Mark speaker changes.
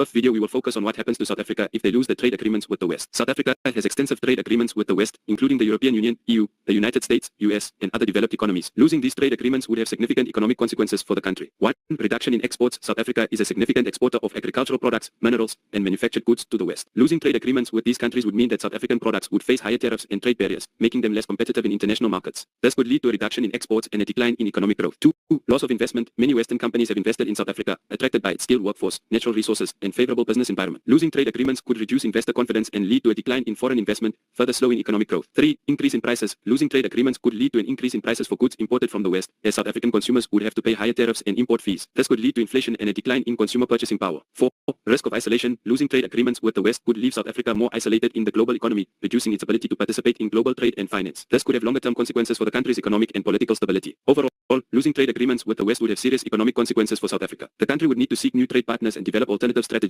Speaker 1: video we will focus on what happens to South Africa if they lose the trade agreements with the West. South Africa has extensive trade agreements with the West, including the European Union, EU, the United States, US, and other developed economies. Losing these trade agreements would have significant economic consequences for the country. 1. Reduction in exports. South Africa is a significant exporter of agricultural products, minerals, and manufactured goods to the West. Losing trade agreements with these countries would mean that South African products would face higher tariffs and trade barriers, making them less competitive in international markets. This could lead to a reduction in exports and a decline in economic growth. 2. Loss of investment. Many Western companies have invested in South Africa, attracted by its skilled workforce, natural resources, and favorable business environment. Losing trade agreements could reduce investor confidence and lead to a decline in foreign investment, further slowing economic growth. 3. Increase in prices. Losing trade agreements could lead to an increase in prices for goods imported from the West, as South African consumers would have to pay higher tariffs and import fees. This could lead to inflation and a decline in consumer purchasing power. 4. Risk of isolation. Losing trade agreements with the West could leave South Africa more isolated in the global economy, reducing its ability to participate in global trade and finance. This could have longer-term consequences for the country's economic and political stability. Overall, losing trade agreements with the West would have serious economic consequences for South Africa. The country would need to seek new trade partners and develop alternative strategies